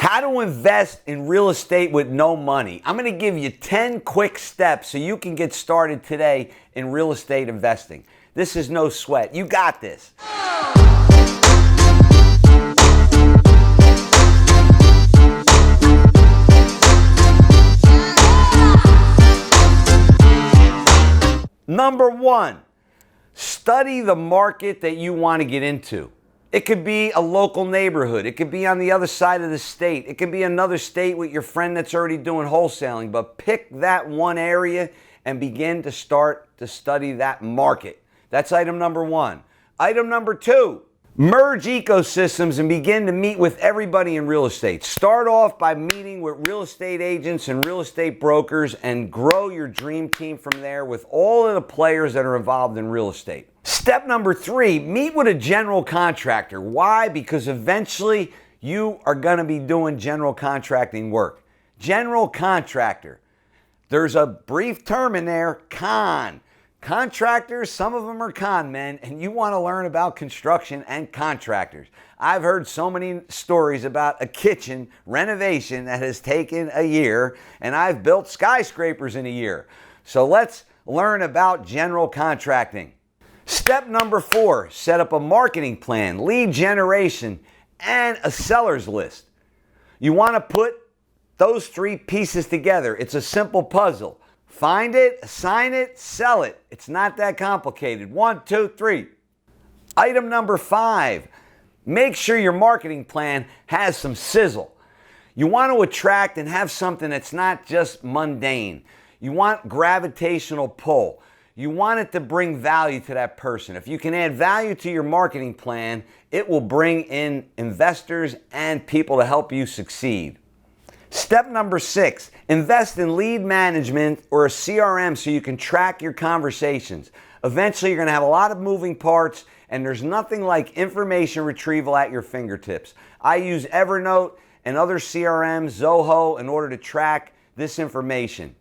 How to invest in real estate with no money. I'm going to give you 10 quick steps so you can get started today in real estate investing. This is no sweat. You got this. Number one, study the market that you want to get into. It could be a local neighborhood. It could be on the other side of the state. It could be another state with your friend that's already doing wholesaling. But pick that one area and begin to start to study that market. That's item number one. Item number two, merge ecosystems and begin to meet with everybody in real estate. Start off by meeting with real estate agents and real estate brokers and grow your dream team from there with all of the players that are involved in real estate. Step number three, meet with a general contractor. Why? Because eventually you are going to be doing general contracting work. General contractor. There's a brief term in there, con. Contractors, some of them are con men, and you want to learn about construction and contractors. I've heard so many stories about a kitchen renovation that has taken a year, and I've built skyscrapers in a year. So let's learn about general contracting. Step number four, set up a marketing plan, lead generation, and a seller's list. You want to put those three pieces together. It's a simple puzzle. Find it, assign it, sell it. It's not that complicated. 1, 2, 3. Item number five, make sure your marketing plan has some sizzle. You want to attract and have something that's not just mundane. You want gravitational pull. You want it to bring value to that person. If you can add value to your marketing plan, it will bring in investors and people to help you succeed. Step number six, invest in lead management or a CRM so you can track your conversations. Eventually, you're going to have a lot of moving parts, and there's nothing like information retrieval at your fingertips. I use Evernote and other CRMs, Zoho, in order to track this information.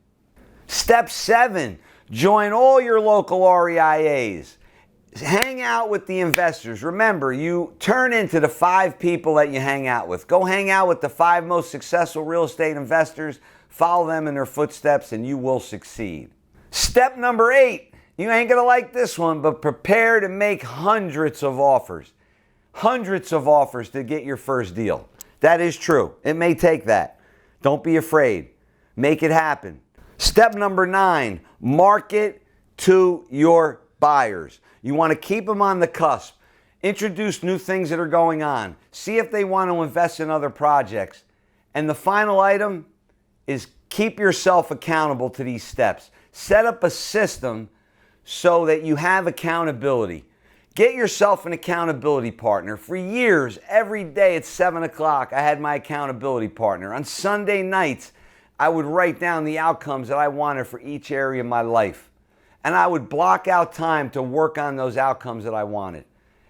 Step seven, join all your local R.E.I.As. Hang out with the investors. Remember, you turn into the 5 people that you hang out with. Go hang out with the 5 most successful real estate investors. Follow them in their footsteps and you will succeed. Step number 8. You ain't going to like this one, but prepare to make hundreds of offers. Hundreds of offers to get your first deal. That is true. It may take that. Don't be afraid. Make it happen. Step number 9. Market to your buyers. You want to keep them on the cusp. Introduce new things that are going on. See if they want to invest in other projects. And the final item is keep yourself accountable to these steps. Set up a system so that you have accountability. Get yourself an accountability partner. For years, every day at 7 o'clock, I had my accountability partner. On Sunday nights, I would write down the outcomes that I wanted for each area of my life. And I would block out time to work on those outcomes that I wanted.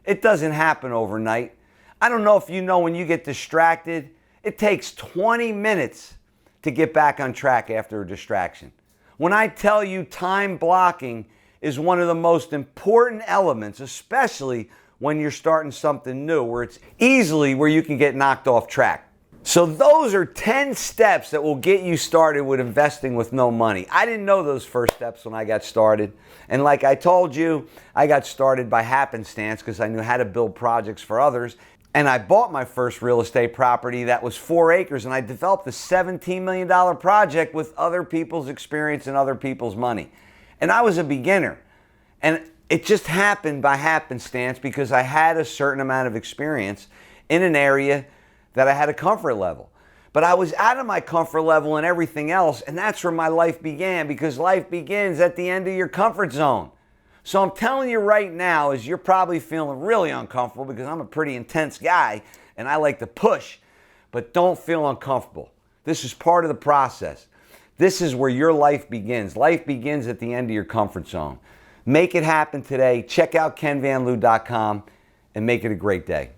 It doesn't happen overnight. I don't know if you know, when you get distracted, it takes 20 minutes to get back on track after a distraction. When I tell you time blocking is one of the most important elements, especially when you're starting something new, where it's easily where you can get knocked off track. So those are 10 steps that will get you started with investing with no money. I didn't know those first steps when I got started. And like I told you, I got started by happenstance because I knew how to build projects for others. And I bought my first real estate property that was 4 acres, and I developed a $17 million project with other people's experience and other people's money. And I was a beginner. And it just happened by happenstance because I had a certain amount of experience in an area that I had a comfort level. But I was out of my comfort level and everything else, and that's where my life began, because life begins at the end of your comfort zone. So I'm telling you right now, as you're probably feeling really uncomfortable, because I'm a pretty intense guy and I like to push, but don't feel uncomfortable. This is part of the process. This is where your life begins. Life begins at the end of your comfort zone. Make it happen today. Check out kenvanliew.com and make it a great day.